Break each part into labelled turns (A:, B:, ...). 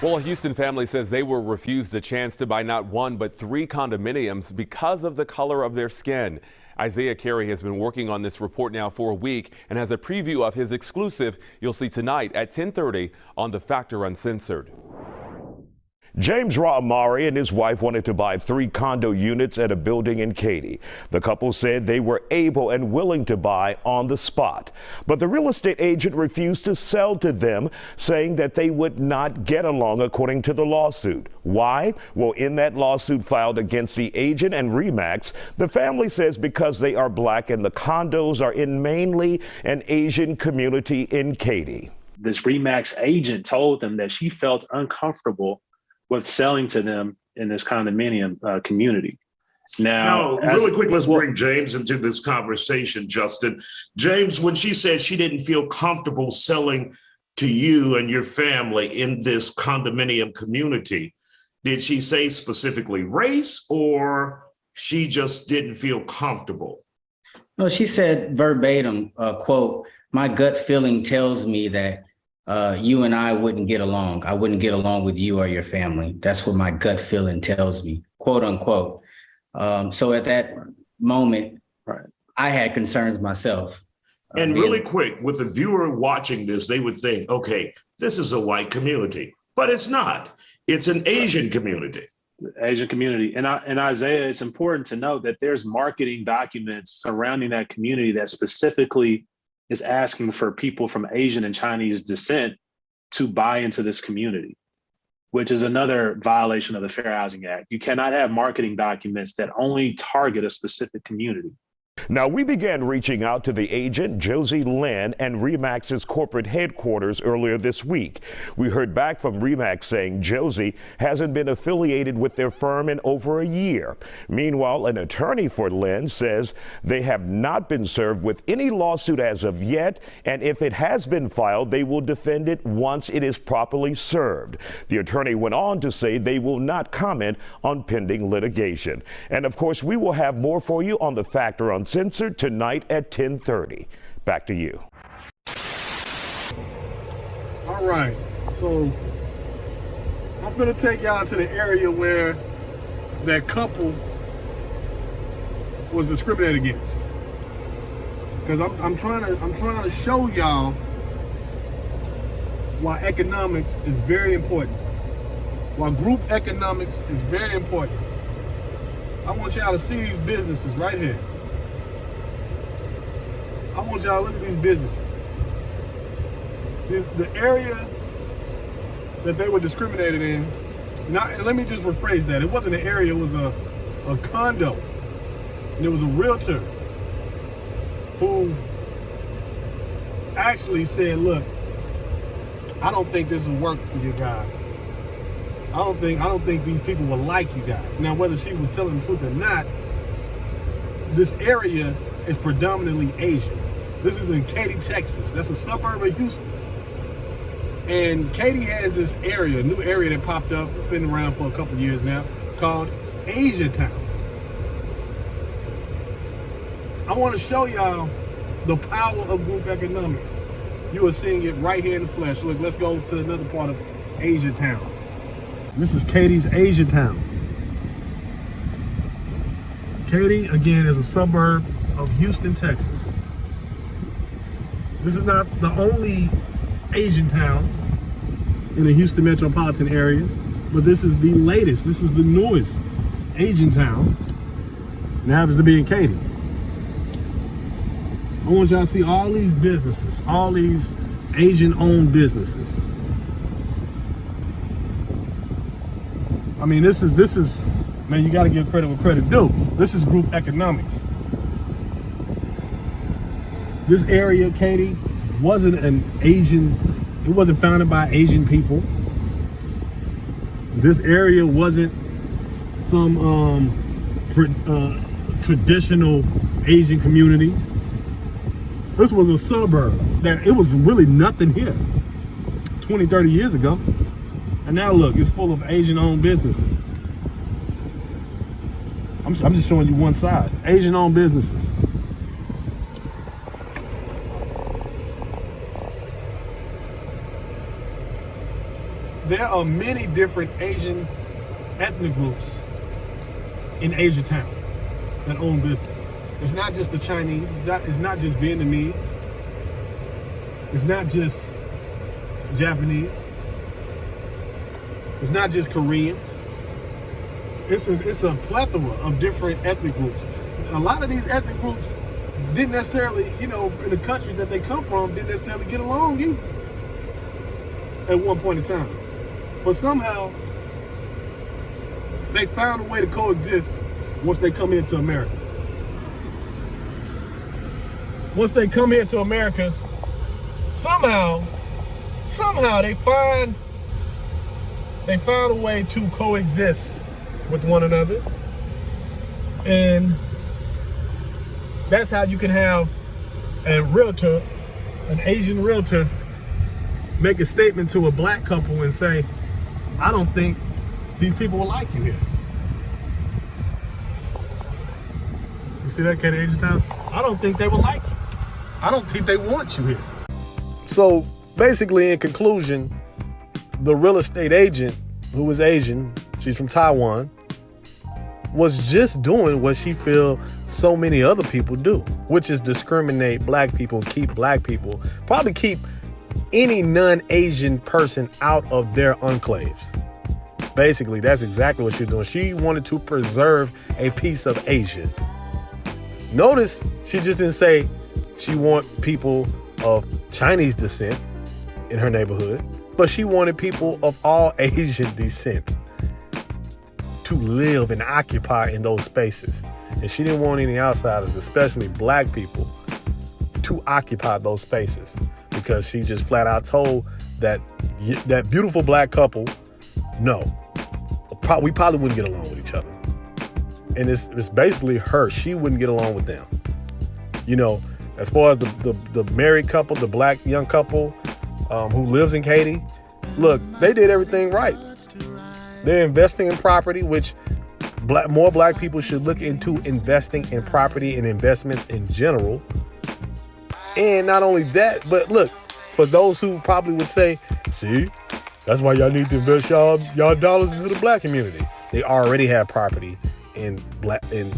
A: Well, a Houston family says they were refused a chance to buy not one but 3 condominiums because of the color of their skin. Isaiah Carey has been working on this report now for a week and has a preview of his exclusive you'll see tonight at 10:30 on The Factor Uncensored.
B: James Amari and his wife wanted to buy 3 condo units at a building in Katy. The couple said they were able and willing to buy on the spot, but the real estate agent refused to sell to them, saying that they would not get along according to the lawsuit. Why? Well, in that lawsuit filed against the agent and RE/MAX, the family says because they are black and the condos are in mainly an Asian community in Katy.
C: This RE/MAX agent told them that she felt uncomfortable with selling to them in this condominium community.
D: Now, really quick, let's bring James into this conversation, Justin. James, when she said she didn't feel comfortable selling to you and your family in this condominium community, did she say specifically race, or she just didn't feel comfortable?
E: No, she said verbatim, quote, "My gut feeling tells me that you and I wouldn't get along. I wouldn't get along with you or your family. That's what my gut feeling tells me," quote unquote. So at that moment, right, I had concerns myself.
D: And really quick, with the viewer watching this, they would think, okay, this is a white community, but it's not. It's an Asian community.
C: Asian community. And Isaiah, it's important to note that there's marketing documents surrounding that community that specifically is asking for people from Asian and Chinese descent to buy into this community, which is another violation of the Fair Housing Act. You cannot have marketing documents that only target a specific community.
B: Now, we began reaching out to the agent, Josie Lynn, and RE/MAX's corporate headquarters earlier this week. We heard back from RE/MAX saying Josie hasn't been affiliated with their firm in over a year. Meanwhile, an attorney for Lynn says they have not been served with any lawsuit as of yet, and if it has been filed, they will defend it once it is properly served. The attorney went on to say they will not comment on pending litigation. And of course, we will have more for you on The Factor Uncensored tonight at 10:30. Back to you.
F: All right, so I'm gonna take y'all to the area where that couple was discriminated against, because I'm trying to show y'all why economics is very important, why group economics is very important. I want y'all to see these businesses right here. I want y'all to look at these businesses. The area that they were discriminated in, and let me just rephrase that. It wasn't an area, it was a condo. And there was a realtor who actually said, look, I don't think this will work for you guys. I don't think these people will like you guys. Now, whether she was telling the truth or not, this area is predominantly Asian. This is in Katy, Texas. That's a suburb of Houston. And Katy has this area, a new area that popped up. It's been around for a couple of years now, called Asia Town. I want to show y'all the power of group economics. You are seeing it right here in the flesh. Look, let's go to another part of Asia Town. This is Katy's Asia Town. Katy, again, is a suburb of Houston, Texas. This is not the only Asian town in the Houston metropolitan area, but this is the latest, this is the newest Asian town, and it happens to be in Katy. I want y'all to see all these businesses, all these Asian-owned businesses. I mean, this is, man, you gotta give credit where credit due. This is group economics. This area, Katy, wasn't an Asian, it wasn't founded by Asian people. This area wasn't some traditional Asian community. This was a suburb that it was really nothing here 20, 30 years ago. And now look, it's full of Asian-owned businesses. I'm just showing you one side. Asian-owned businesses. There are many different Asian ethnic groups in Asia Town that own businesses. It's not just the Chinese, it's not just Vietnamese, it's not just Japanese, it's not just Koreans. It's a plethora of different ethnic groups. A lot of these ethnic groups didn't necessarily, in the countries that they come from, didn't necessarily get along either at one point in time. But somehow, they found a way to coexist once they come into America. Once they come here to America, somehow they found a way to coexist with one another. And that's how you can have a realtor, an Asian realtor, make a statement to a black couple and say, I don't think these people will like you here. You see that, Katie Asian Town? I don't think they will like you. I don't think they want you here. So basically, in conclusion, the real estate agent, who was Asian, she's from Taiwan, was just doing what she feel so many other people do, which is discriminate black people, keep black people, probably keep any non-Asian person out of their enclaves. Basically, that's exactly what she's doing. She wanted to preserve a piece of Asia. Notice she just didn't say she want people of Chinese descent in her neighborhood, but she wanted people of all Asian descent to live and occupy in those spaces. And she didn't want any outsiders, especially black people, to occupy those spaces, because she just flat out told that beautiful black couple, no, we probably wouldn't get along with each other. And it's basically her. She wouldn't get along with them. As far as the married couple, the black young couple who lives in Katy, look, they did everything right. They're investing in property, which more black people should look into, investing in property and investments in general. And not only that, but look, for those who probably would say, see, that's why y'all need to invest y'all dollars into the black community. They already have property in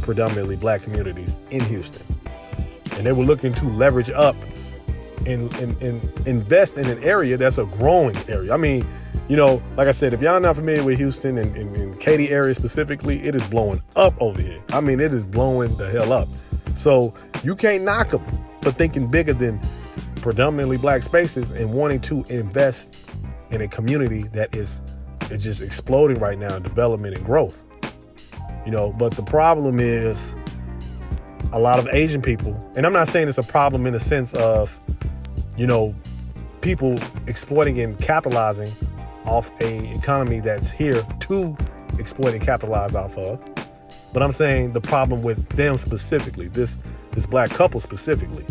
F: predominantly black communities in Houston. And they were looking to leverage up and invest in an area that's a growing area. I mean, like I said, if y'all not familiar with Houston and Katy area specifically, it is blowing up over here. I mean, it is blowing the hell up. So you can't knock them for thinking bigger than predominantly black spaces and wanting to invest in a community that is just exploding right now in development and growth. But the problem is a lot of Asian people, and I'm not saying it's a problem in the sense of, people exploiting and capitalizing off a economy that's here to exploit and capitalize off of. But I'm saying the problem with them specifically, this black couple specifically,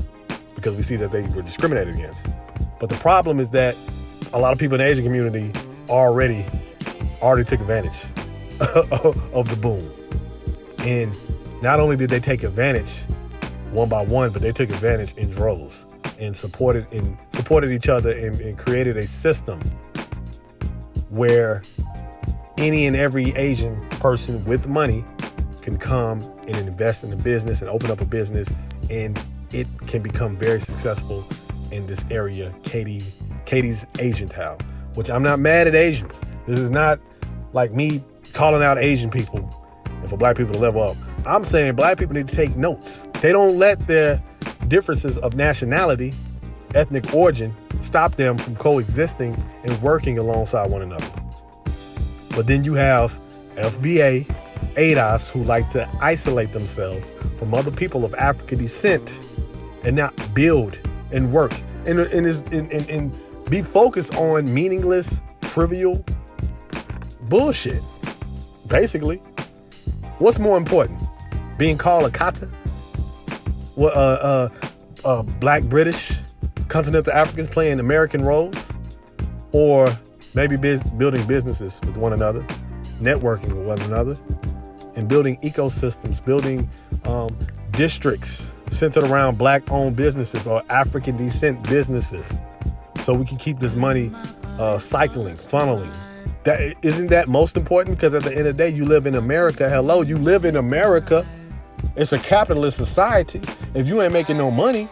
F: because we see that they were discriminated against. But the problem is that a lot of people in the Asian community already took advantage of the boom. And not only did they take advantage one by one, but they took advantage in droves and supported each other and created a system where any and every Asian person with money can come and invest in a business and open up a business, and it can become very successful in this area, Katy's Asian Town, which I'm not mad at Asians. This is not like me calling out Asian people and for black people to level up. I'm saying black people need to take notes. They don't let their differences of nationality, ethnic origin, stop them from coexisting and working alongside one another. But then you have FBA, ADOS, who like to isolate themselves from other people of African descent and not build and work and be focused on meaningless, trivial bullshit. Basically, what's more important? being called a kata? Black British continental Africans playing American roles, or maybe building businesses with one another, networking with one another, and building ecosystems, building districts centered around Black-owned businesses or African descent businesses, so we can keep this money cycling, funneling. Isn't that most important? Because at the end of the day, you live in America. Hello, you live in America. It's a capitalist society. If you ain't making no money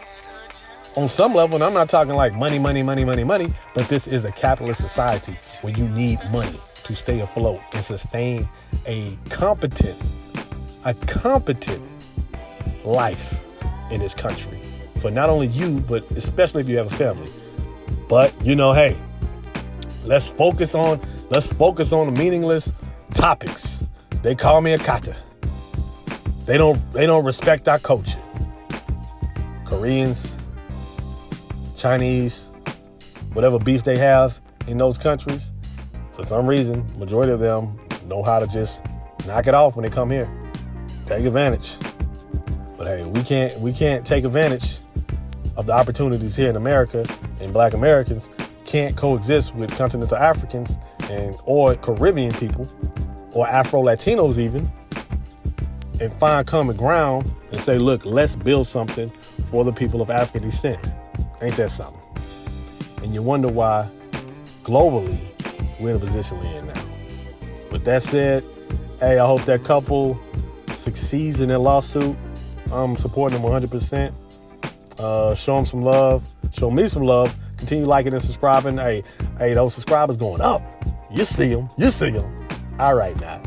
F: on some level, and I'm not talking like money, but this is a capitalist society where you need money to stay afloat and sustain a competent life in this country for not only you, but especially if you have a family. But hey, let's focus on the meaningless topics. They call me a kata. They don't respect our culture. Koreans, Chinese, whatever beefs they have in those countries, for some reason, majority of them know how to just knock it off when they come here. Take advantage. But hey, we can't take advantage of the opportunities here in America, and Black Americans can't coexist with continental Africans or Caribbean people or Afro-Latinos even, and find common ground and say, look, let's build something for the people of African descent. Ain't that something? And you wonder why globally we're in the position we're in now. With that said, hey, I hope that couple succeeds in their lawsuit. I'm supporting them 100%. Show them some love. Show me some love. Continue liking and subscribing. Hey, those subscribers going up. You see them. All right now.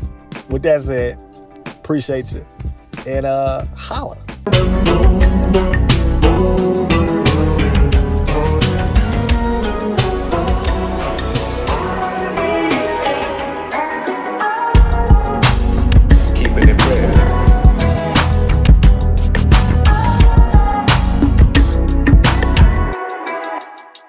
F: With that said, appreciate you. And holla.